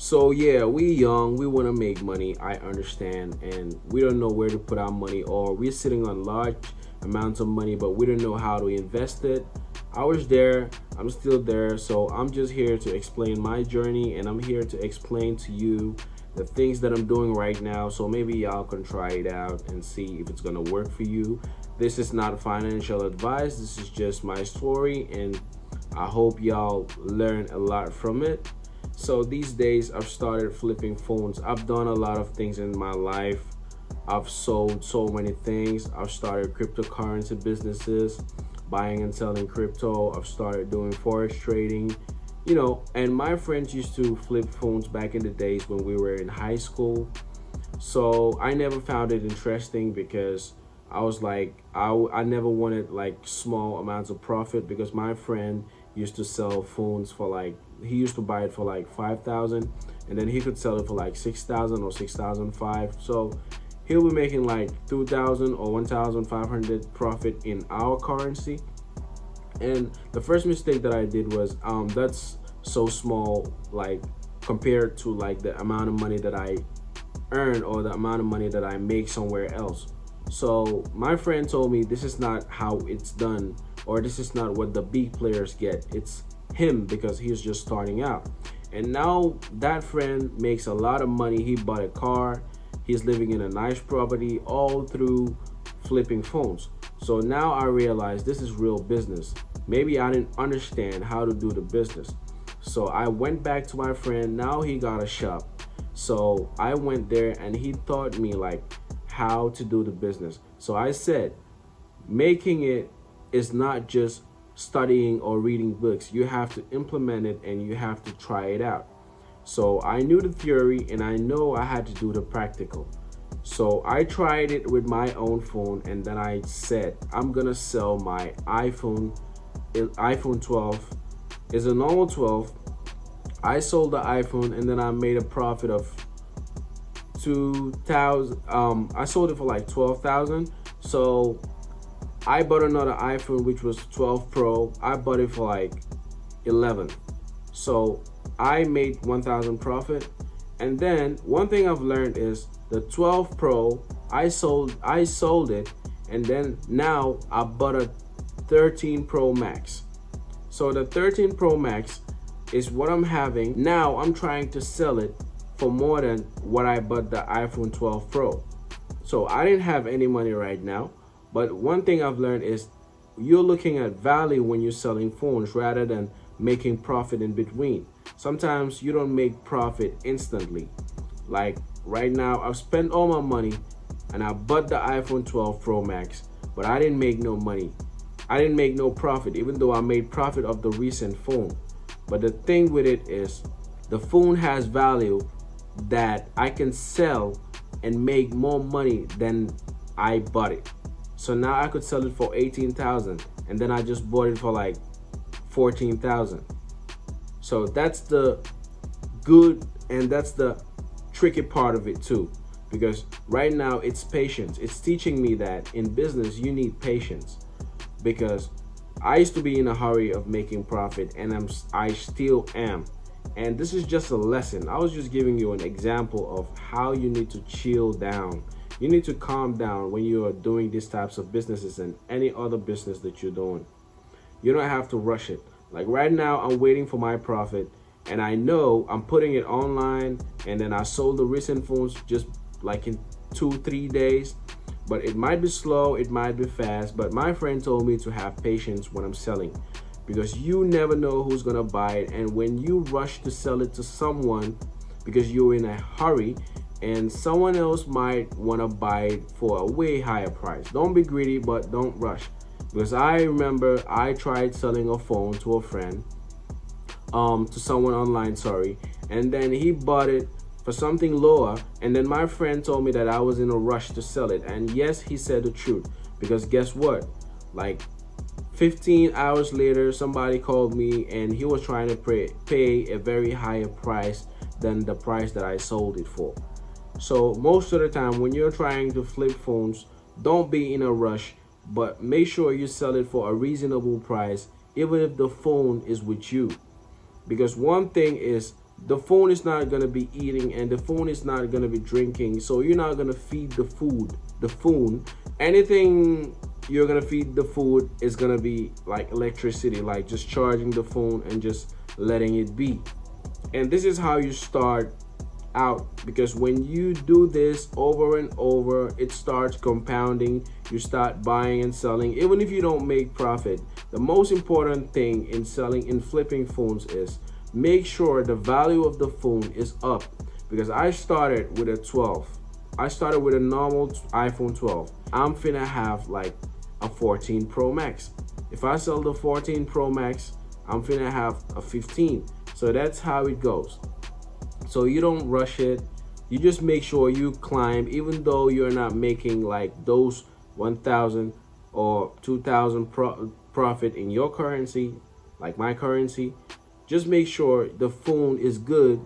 So yeah, we young, we want to make money. I understand, and we don't know where to put our money, or we're sitting on large amounts of money, but we don't know how to invest it. I was there, I'm still there, so I'm just here to explain my journey, and I'm here to explain to you the things that I'm doing right now. So maybe y'all can try it out and see if it's gonna work for you. This is not financial advice. This is just my story, and I hope y'all learn a lot from it. So these days I've started flipping phones. I've done a lot of things in my life. I've sold so many things. I've started cryptocurrency businesses, buying and selling crypto. I've started doing forex trading, and my friends used to flip phones back in the days when we were in high school. So I never found it interesting because I was like, I never wanted like small amounts of profit, because my friend used to sell phones for like, he used to buy it for like 5,000, and then he could sell it for like 6,000 or 6,005. So he'll be making like 2,000 or 1,500 profit in our currency. And the first mistake that I did was, that's so small, like compared to like the amount of money that I earn or the amount of money that I make somewhere else. So my friend told me this is not how it's done, or this is not what the big players get. It's him, because he's just starting out. And now that friend makes a lot of money. He bought a car, he's living in a nice property, all through flipping phones. So now I realize this is real business. Maybe I didn't understand how to do the business. So I went back to my friend. Now he got a shop. So I went there and he taught me like how to do the business. So I said, making it is not just studying or reading books. You have to implement it and you have to try it out. So I knew the theory and I know I had to do the practical. So I tried it with my own phone, and then I said, I'm gonna sell my iPhone 12. It's a normal 12. I sold the iPhone and then I made a profit of 2,000. I sold it for like 12,000. So I bought another iPhone, which was 12 Pro. I bought it for like 11. So I made 1,000 profit. And then one thing I've learned is the 12 Pro, I sold it, and then now I bought a 13 Pro Max. So the 13 Pro Max is what I'm having. Now I'm trying to sell it for more than what I bought the iPhone 12 Pro. So I didn't have any money right now. But one thing I've learned is you're looking at value when you're selling phones rather than making profit in between. Sometimes you don't make profit instantly. Like right now, I've spent all my money and I bought the iPhone 12 Pro Max, but I didn't make no money. I didn't make no profit, even though I made profit of the recent phone. But the thing with it is the phone has value that I can sell and make more money than I bought it. So now I could sell it for 18,000, and then I just bought it for like 14,000. So that's the good, and that's the tricky part of it too, because right now it's patience. It's teaching me that in business you need patience, because I used to be in a hurry of making profit, and I still am. And this is just a lesson. I was just giving you an example of how you need to chill down. You need to calm down when you are doing these types of businesses and any other business that you're doing. You don't have to rush it. Like right now, I'm waiting for my profit, and I know I'm putting it online, and then I sold the recent phones just like in 2-3 days. But it might be slow, it might be fast, but my friend told me to have patience when I'm selling, because you never know who's gonna buy it. And when you rush to sell it to someone because you're in a hurry, and someone else might want to buy it for a way higher price. Don't be greedy, but don't rush. Because I remember I tried selling a phone to a friend, to someone online, sorry, and then he bought it for something lower, and then my friend told me that I was in a rush to sell it. And yes, he said the truth, because guess what? Like 15 hours later, somebody called me and he was trying to pay a very higher price than the price that I sold it for. So most of the time when you're trying to flip phones, don't be in a rush, but make sure you sell it for a reasonable price, even if the phone is with you. Because one thing is, the phone is not gonna be eating and the phone is not gonna be drinking. So you're not gonna feed the phone. Anything you're gonna feed the food is gonna be like electricity, like just charging the phone and just letting it be. And this is how you start out, because when you do this over and over, it starts compounding. You start buying and selling even if you don't make profit. The most important thing in selling, in flipping phones, is make sure the value of the phone is up. Because I started with a 12, I started with a normal iPhone 12. I'm finna have like a 14 Pro Max. If I sell the 14 Pro Max, I'm finna have a 15. So that's how it goes. So you don't rush it. You just make sure you climb, even though you're not making like those 1,000 or 2,000 profit in your currency, like my currency. Just make sure the phone is good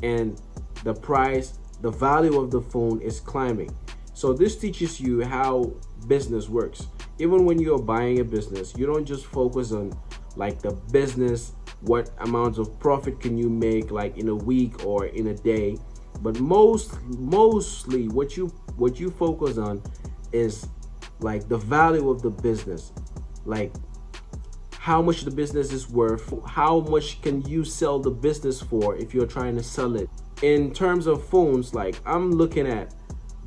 and the price, the value of the phone is climbing. So this teaches you how business works. Even when you're buying a business, you don't just focus on like the business, what amounts of profit can you make like in a week or in a day, but mostly what you focus on is like the value of the business, like how much the business is worth, how much can you sell the business for if you're trying to sell it. In terms of phones, like I'm looking at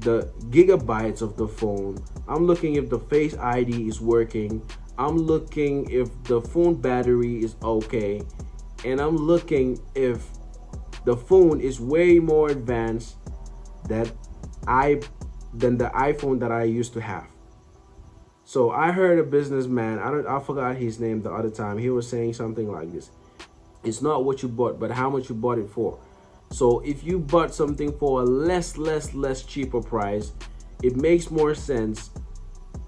the gigabytes of the phone, I'm looking if the Face ID is working, I'm looking if the phone battery is okay, and I'm looking if the phone is way more advanced than the iPhone that I used to have. So I heard a businessman, I forgot his name the other time, he was saying something like this: it's not what you bought, but how much you bought it for. So if you bought something for a less cheaper price, it makes more sense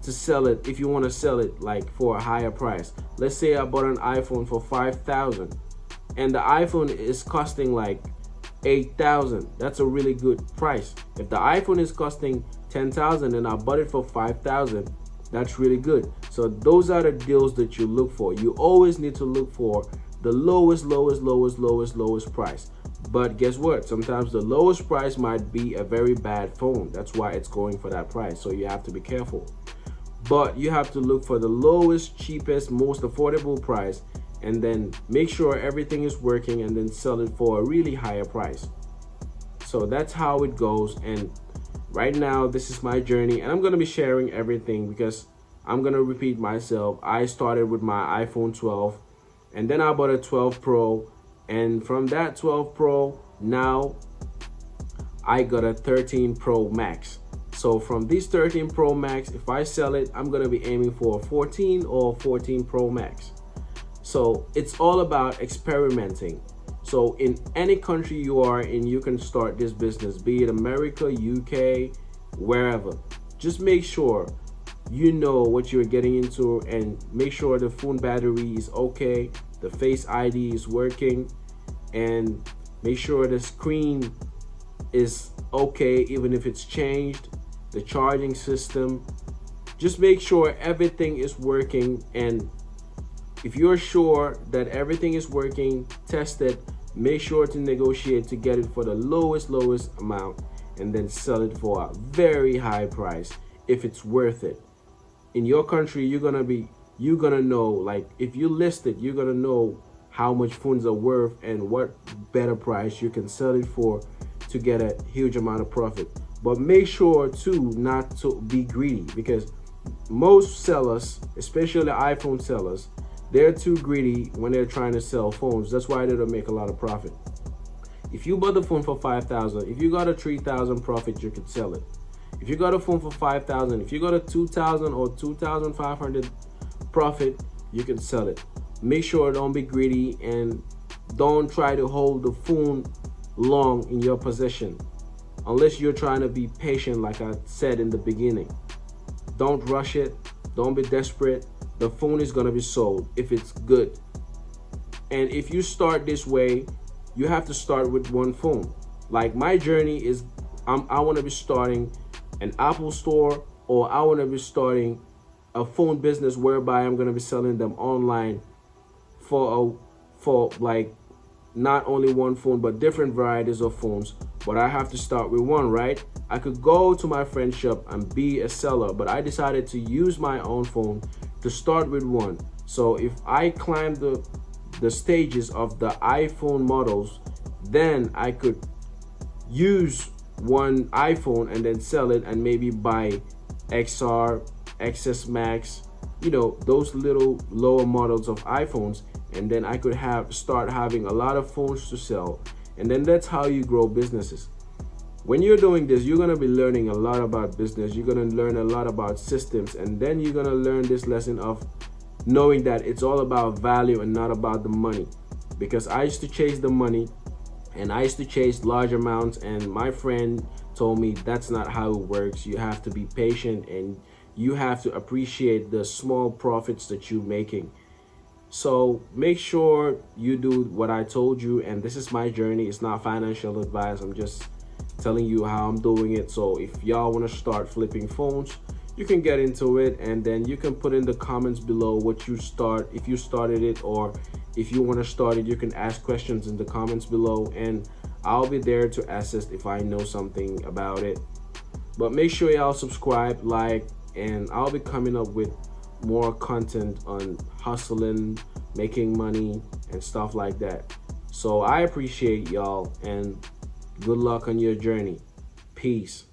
to sell it if you want to sell it like for a higher price. Let's say I bought an iPhone for 5,000 and the iPhone is costing like 8,000. That's a really good price. If the iPhone is costing 10,000 and I bought it for 5,000, that's really good. So those are the deals that you look for. You always need to look for the lowest price. But guess what? Sometimes the lowest price might be a very bad phone. That's why it's going for that price. So you have to be careful. But you have to look for the lowest, cheapest, most affordable price, and then make sure everything is working and then sell it for a really higher price. So that's how it goes. And right now, this is my journey, and I'm going to be sharing everything because I'm going to repeat myself. I started with my iPhone 12 and then I bought a 12 Pro. And from that 12 Pro, now I got a 13 Pro Max. So from this 13 Pro Max, if I sell it, I'm gonna be aiming for a 14 or 14 Pro Max. So it's all about experimenting. So in any country you are in, you can start this business, be it America, UK, wherever. Just make sure you know what you're getting into and make sure the phone battery is okay, the Face ID is working, and make sure the screen is okay even if it's changed, the charging system. Just make sure everything is working, and if you're sure that everything is working, test it. Make sure to negotiate to get it for the lowest amount and then sell it for a very high price if it's worth it. In your country, you're gonna know, like if you list it, you're gonna know how much phones are worth and what better price you can sell it for to get a huge amount of profit. But make sure too not to be greedy, because most sellers, especially iPhone sellers, they're too greedy when they're trying to sell phones. That's why they don't make a lot of profit. If you bought the phone for 5,000, if you got a 3,000 profit, you could sell it. If you got a phone for 5,000, if you got a 2,000 or 2,500 profit, you can sell it. Make sure don't be greedy and don't try to hold the phone long in your possession unless you're trying to be patient, like I said in the beginning. Don't rush it. Don't be desperate. The phone is going to be sold if it's good. And if you start this way, you have to start with one phone. Like my journey is, I want to be starting an Apple store, or I want to be starting a phone business whereby I'm going to be selling them online for like not only one phone but different varieties of phones, but I have to start with one, right? I could go to my friend's shop and be a seller, but I decided to use my own phone to start with one. So if I climb the stages of the iPhone models, then I could use one iPhone and then sell it and maybe buy XR, XS Max, those little lower models of iPhones, and then I could start having a lot of phones to sell. And then that's how you grow businesses. When you're doing this, you're gonna be learning a lot about business. You're gonna learn a lot about systems, and then you're gonna learn this lesson of knowing that it's all about value and not about the money. Because I used to chase the money and I used to chase large amounts, and my friend told me that's not how it works. You have to be patient and you have to appreciate the small profits that you're making. So make sure you do what I told you, and this is my journey. It's not financial advice. I'm just telling you how I'm doing it. So if y'all want to start flipping phones, you can get into it, and then you can put in the comments below what you start, if you started it, or if you want to start it. You can ask questions in the comments below, and I'll be there to assist if I know something about it. But make sure y'all subscribe, like, and I'll be coming up with more content on hustling, making money, and stuff like that. So I appreciate y'all, and good luck on your journey. Peace.